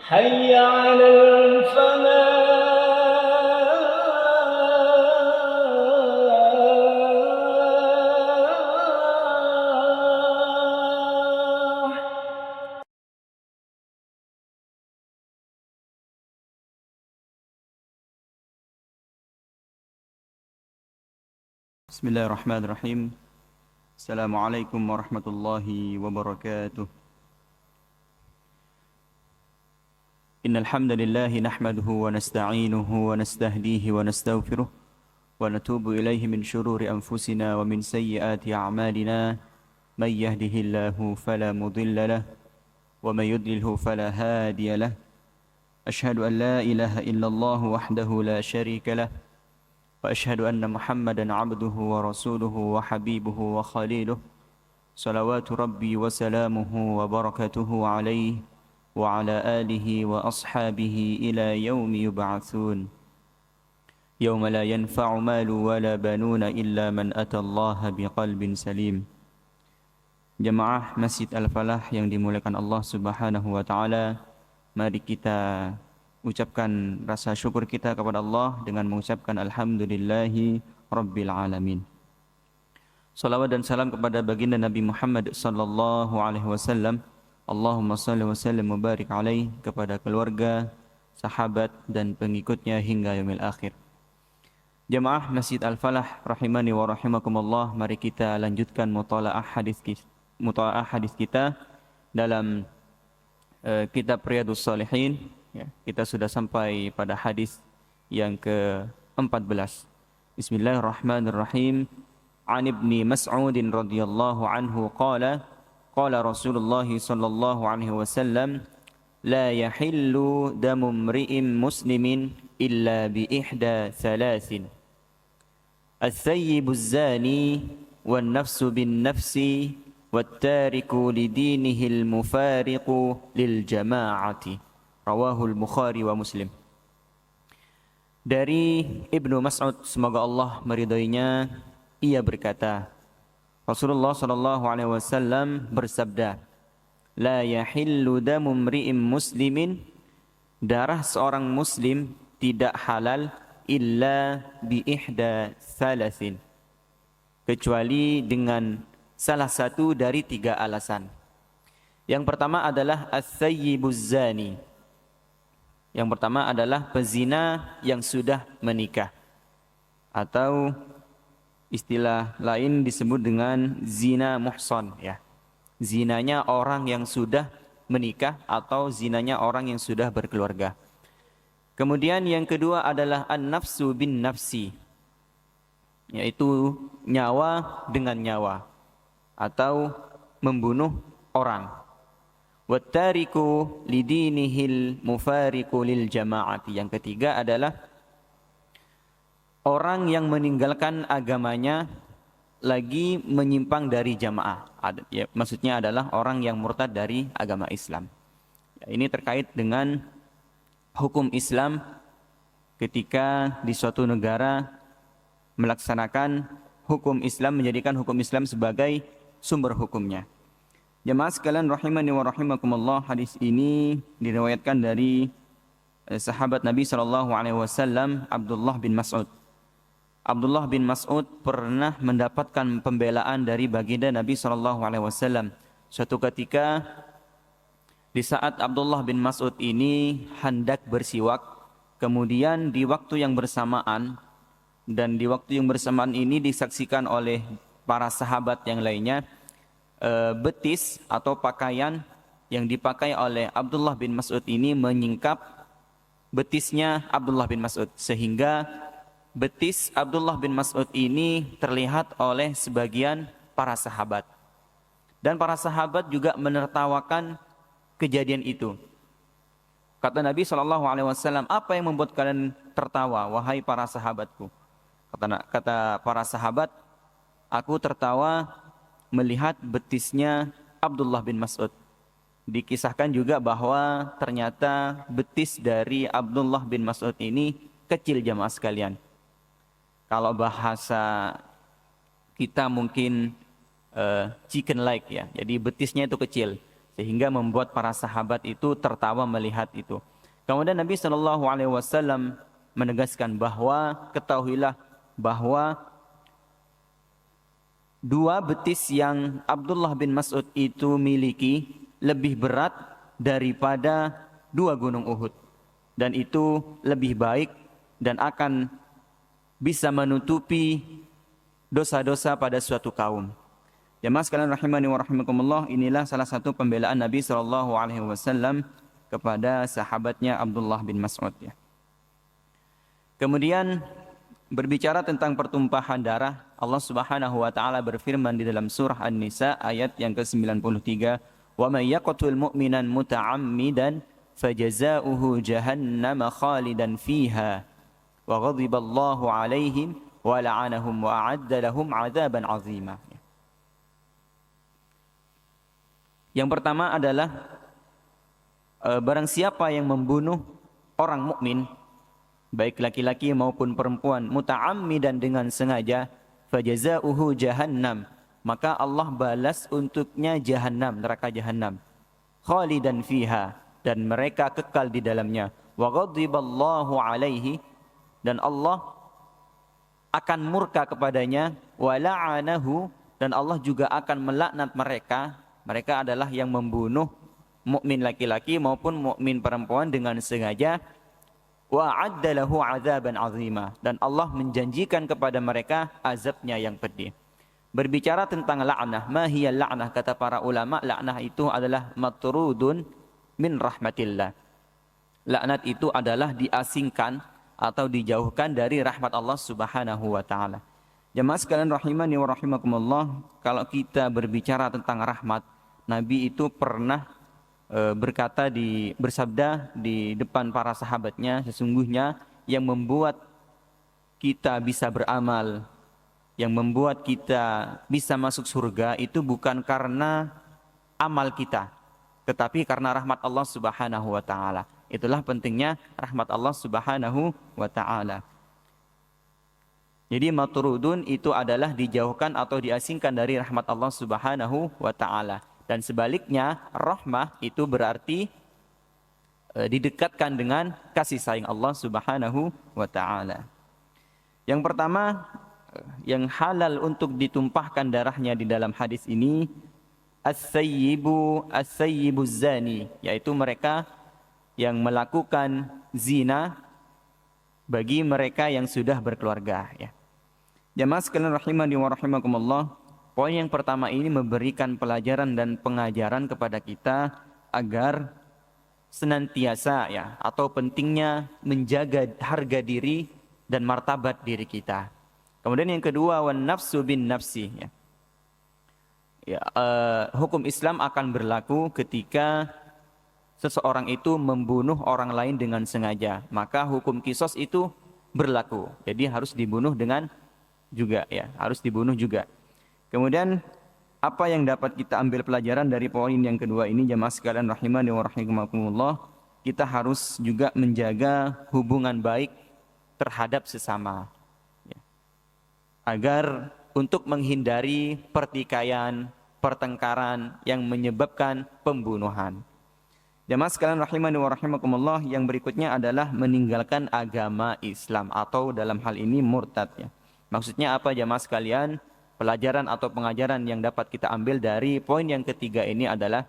حي على الفلاح. بسم الله الرحمن الرحيم. السلام عليكم ورحمة الله وبركاته. إن الحمد لله نحمده ونستعينه ونستهديه ونستغفره ونتوب إليه من شرور أنفسنا ومن سيئات أعمالنا. من يهده الله فلا مضل له ومن يضلله فلا هادي له. أشهد أن لا إله إلا الله وحده لا شريك له وأشهد أن محمدا عبده ورسوله وحبيبه وخليله صلوات ربي وسلامه وبركاته عليه وعلى آله وأصحابه إلى يوم يبعثون يوم لا ينفع مال ولا بنون إلا من أتى الله بقلب سليم. Jemaah Masjid Al-Falah yang dimuliakan Allah Subhanahu wa taala, mari kita ucapkan rasa syukur kita kepada Allah dengan mengucapkan alhamdulillahi rabbil alamin. Salawat dan salam kepada baginda Nabi Muhammad sallallahu alaihi wasallam. Allahumma shalli wa sallim wa barik alaihi, kepada keluarga, sahabat dan pengikutnya hingga yaumil akhir. Jemaah Masjid Al-Falah rahimani wa rahimakumullah, mari kita lanjutkan mutalaah hadis kita dalam kitab Riyadhus Shalihin. Kita sudah sampai pada hadis yang ke-14. Bismillahirrahmanirrahim. An Ibni Mas'ud radhiyallahu anhu qala qala Rasulullah sallallahu alaihi wasallam la yahillu damu imri'in muslimin illa bi ihda thalathin الثيب الزاني والنفس بالنفس والتارك لدينه المفارق للجماعة. Rawahul Bukhari wa Muslim. Dari Ibnu Mas'ud, semoga Allah meridhoinya, ia berkata, Rasulullah sallallahu alaihi wasallam bersabda, la yahillu damu imri'in muslimin, darah seorang muslim tidak halal illa bi ihda thalathin, kecuali dengan salah satu dari 3 alasan. Yang pertama adalah as-sayyibuz zani. Yang pertama adalah pezina yang sudah menikah, atau istilah lain disebut dengan zina muhsan, ya. Zinanya orang yang sudah menikah atau zinanya orang yang sudah berkeluarga. Kemudian yang kedua adalah an-nafsu bin nafsi, yaitu nyawa dengan nyawa atau membunuh orang. Wattariku lidinihil mufariqu lil jama'ati. Yang ketiga adalah orang yang meninggalkan agamanya lagi menyimpang dari jamaah. Ya, maksudnya adalah orang yang murtad dari agama Islam. Ya, ini terkait dengan hukum Islam ketika di suatu negara melaksanakan hukum Islam, menjadikan hukum Islam sebagai sumber hukumnya. Jemaah sekalian rahimani wa rahimakumullah, hadis ini diriwayatkan dari sahabat Nabi sallallahu alaihi wasallam Abdullah bin Mas'ud. Abdullah bin Mas'ud pernah mendapatkan pembelaan dari baginda Nabi sallallahu alaihi wasallam. Suatu ketika di saat Abdullah bin Mas'ud ini hendak bersiwak, kemudian di waktu yang bersamaan, dan di waktu yang bersamaan ini disaksikan oleh para sahabat yang lainnya, betis atau pakaian yang dipakai oleh Abdullah bin Mas'ud ini menyingkap betisnya Abdullah bin Mas'ud, sehingga betis Abdullah bin Mas'ud ini terlihat oleh sebagian para sahabat. Dan para sahabat juga menertawakan kejadian itu. Kata Nabi SAW, apa yang membuat kalian tertawa, wahai para sahabatku? Kata para sahabat, aku tertawa melihat betisnya Abdullah bin Mas'ud. Dikisahkan juga bahwa ternyata betis dari Abdullah bin Mas'ud ini kecil, jamaah sekalian. Kalau bahasa kita mungkin chicken like, ya. Jadi betisnya itu kecil. sehingga membuat para sahabat itu tertawa melihat itu. Kemudian Nabi Shallallahu Alaihi Wasallam menegaskan bahwa ketahuilah bahwa dua betis yang Abdullah bin Mas'ud itu miliki lebih berat daripada dua gunung Uhud, dan itu lebih baik dan akan bisa menutupi dosa-dosa pada suatu kaum. Jemaah sekalian rahimani wa rahimakumullah, inilah salah satu pembelaan Nabi sallallahu alaihi wasallam kepada sahabatnya Abdullah bin Mas'ud ya. Kemudian berbicara tentang pertumpahan darah, Allah Subhanahu wa taala berfirman di dalam surah An-Nisa ayat yang ke-93, "Wa may yaqtul mu'minan muta'ammidan fajazaohu jahannam khalidan fiha wa ghadiballahu 'alaihim wa la'anahum wa a'adda lahum 'adzaban 'azima." Yang pertama adalah barang siapa yang membunuh orang mukmin, baik laki-laki maupun perempuan, muta'ammidan dengan sengaja, fajazaohu jahannam, maka Allah balas untuknya jahannam, neraka jahannam, khalidan fiha, dan mereka kekal di dalamnya, wa ghadiballahu 'alaihi, dan Allah akan murka kepadanya, wa la'anahu, dan Allah juga akan melaknat mereka. Mereka adalah yang membunuh mukmin laki-laki maupun mukmin perempuan dengan sengaja, wa addalahu 'adzaban 'azima, dan Allah menjanjikan kepada mereka azabnya yang pedih. Berbicara tentang la'nah, ma hiya la'nah, kata para ulama, la'nah itu adalah matrudun min rahmatillah. Laknat itu adalah diasingkan atau dijauhkan dari rahmat Allah Subhanahu wa taala. Jemaah sekalian rahimani wa rahimakumullah, kalau kita berbicara tentang rahmat, Nabi itu pernah bersabda di depan para sahabatnya, sesungguhnya yang membuat kita bisa beramal, yang membuat kita bisa masuk surga itu bukan karena amal kita, tetapi karena rahmat Allah Subhanahu wa taala. Itulah pentingnya rahmat Allah Subhanahu wa taala. Jadi matrudun itu adalah dijauhkan atau diasingkan dari rahmat Allah Subhanahu wa taala. Dan sebaliknya, rahmah itu berarti didekatkan dengan kasih sayang Allah Subhanahu wa taala. Yang pertama, yang halal untuk ditumpahkan darahnya di dalam hadis ini, as-sayyibu zani, yaitu mereka yang melakukan zina bagi mereka yang sudah berkeluarga ya. Jamaah sekalian rahimani wa rahimakumullah, poin yang pertama ini memberikan pelajaran dan pengajaran kepada kita agar senantiasa ya, atau pentingnya menjaga harga diri dan martabat diri kita. Kemudian yang kedua, wan nafsu bin nafsi ya. Hukum Islam akan berlaku ketika seseorang itu membunuh orang lain dengan sengaja, maka hukum qisas itu berlaku. Jadi harus dibunuh dengan juga ya, harus dibunuh juga. Kemudian apa yang dapat kita ambil pelajaran dari poin yang kedua ini, jamaah sekalian rahimani wa rahimakumullah, kita harus juga menjaga hubungan baik terhadap sesama ya, agar untuk menghindari pertikaian, pertengkaran yang menyebabkan pembunuhan. Jamaah sekalian rahimani wa rahimakumullah, yang berikutnya adalah meninggalkan agama Islam atau dalam hal ini murtad ya. Maksudnya apa jamaah sekalian? Pelajaran atau pengajaran yang dapat kita ambil dari poin yang ketiga ini adalah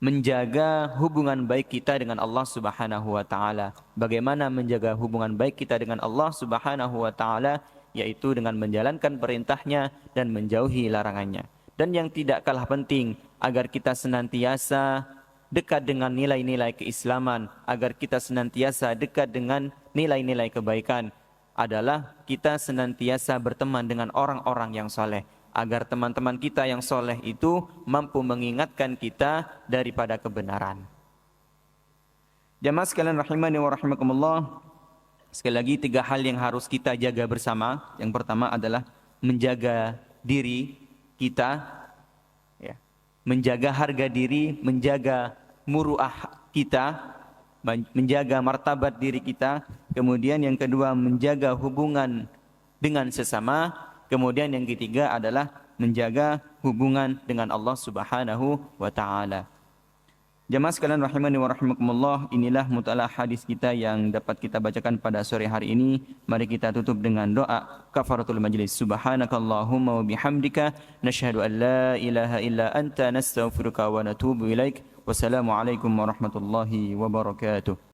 menjaga hubungan baik kita dengan Allah Subhanahu wa taala. Bagaimana menjaga hubungan baik kita dengan Allah Subhanahu wa taala? Yaitu dengan menjalankan perintahnya dan menjauhi larangannya. Dan yang tidak kalah penting, agar kita senantiasa dekat dengan nilai-nilai keislaman, agar kita senantiasa dekat dengan nilai-nilai kebaikan, adalah kita senantiasa berteman dengan orang-orang yang soleh, agar teman-teman kita yang soleh itu mampu mengingatkan kita daripada kebenaran. Jamaah sekalian rahimani wa rahimakumullah, sekali lagi 3 hal yang harus kita jaga bersama. Yang pertama adalah menjaga diri kita ya, menjaga harga diri, menjaga muruah kita, menjaga martabat diri kita. Kemudian yang kedua, menjaga hubungan dengan sesama. Kemudian yang ketiga adalah menjaga hubungan dengan Allah Subhanahu wa taala. Jamaah sekalian rahimani wa rahimakumullah, inilah mutalaah hadis kita yang dapat kita bacakan pada sore hari ini. Mari kita tutup dengan doa kafaratul majlis. Subhanakallahumma wa bihamdika nasyhadu an la ilaha illa anta nastaghfiruka wa natubu ilaik. Wassalamualaikum warahmatullahi wabarakatuh.